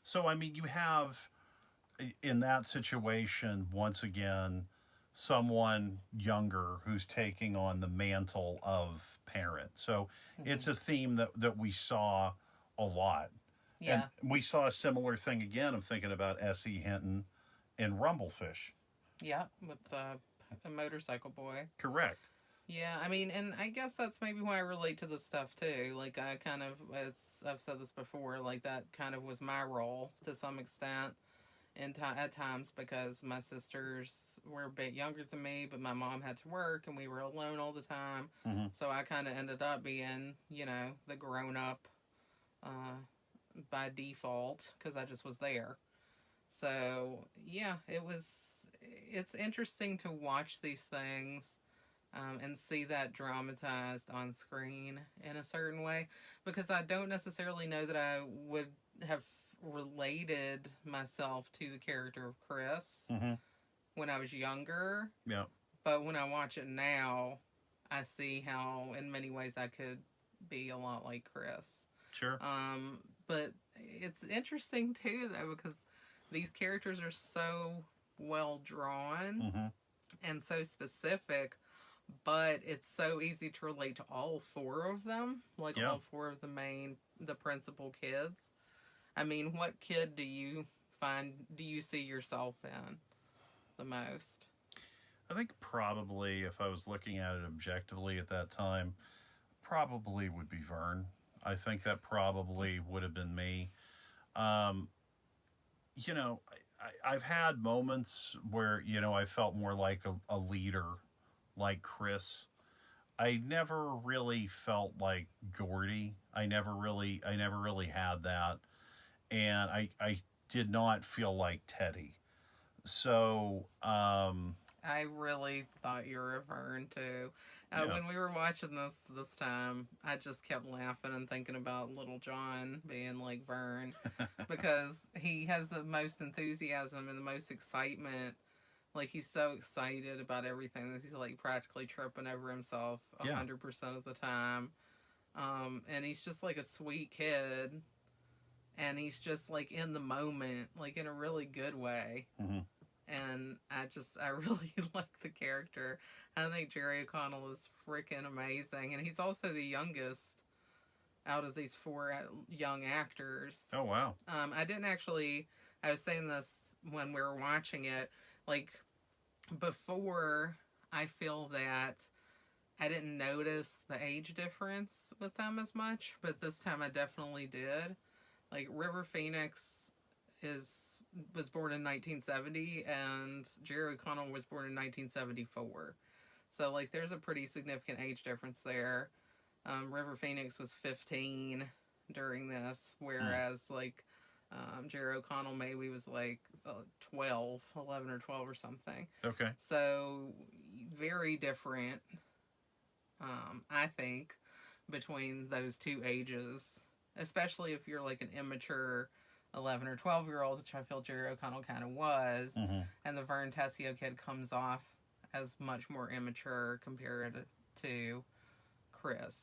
So, I mean, you have in that situation, once again, someone younger who's taking on the mantle of parent. So Hmm. it's a theme that we saw a lot. And Yeah, we saw a similar thing again. I'm thinking about S.E. Hinton in Rumblefish. yeah, with a motorcycle boy. Correct. Yeah, I mean, and I guess that's maybe why I relate to this stuff too. Like, I kind of, as I've said this before, like that kind of was my role to some extent at times because my sisters were a bit younger than me, but my mom had to work and we were alone all the time. Hmm. So I kind of ended up being, the grown up uh, by default because I just was there. So yeah, it's interesting to watch these things and see that dramatized on screen in a certain way because I don't necessarily know that I would have related myself to the character of Chris Hmm. when I was younger, Yeah. but when I watch it now, I see how in many ways I could be a lot like Chris. Sure. But it's interesting too though because these characters are so well drawn Hmm. and so specific, but it's so easy to relate to all four of them, like Yeah. all four of the principal kids. I mean, what kid do you see yourself in the most? I think probably if I was looking at it objectively at that time, probably would be Vern. I think that probably would have been me. Um, you know, I've had moments where, I felt more like a leader, like Chris. I never really felt like Gordy. I never really had that. And I did not feel like Teddy. So, I really thought you were a Vern too. yeah. When we were watching this time, I just kept laughing and thinking about Little John being like Vern because he has the most enthusiasm and the most excitement. Like he's so excited about everything that he's like practically tripping over himself Yeah. 100% of the time. And he's just like a sweet kid, and he's just like in the moment, like in a really good way. Hmm. And I really like the character. I think Jerry O'Connell is freaking amazing, and he's also the youngest out of these four young actors. Oh, wow. I didn't actually. I was saying this when we were watching it, like before. I feel that I didn't notice the age difference with them as much, but this time I definitely did. Like River Phoenix is was born in 1970 and Jerry O'Connell was born in 1974. So like there's a pretty significant age difference there. River Phoenix was 15 during this, Mm. whereas like Jerry O'Connell maybe was like 12, 11 or 12 or something. Okay. So very different, I think, between those two ages, especially if you're like an immature 11 or 12-year old, which I feel Jerry O'Connell kind of was, Hmm. and the Vern Tessio kid comes off as much more immature compared to Chris.